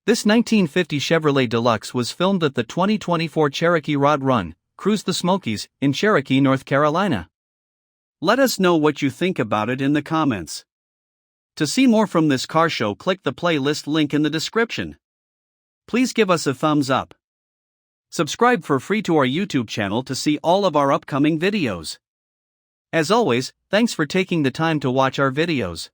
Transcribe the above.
This 1950 Chevrolet Deluxe was filmed at the 2024 Cherokee Rod Run, Cruise the Smokies, in Cherokee, North Carolina. Let us know what you think about it in the comments. To see more from this car show, click the playlist link in the description. Please give us a thumbs up. Subscribe for free to our YouTube channel to see all of our upcoming videos. As always, thanks for taking the time to watch our videos.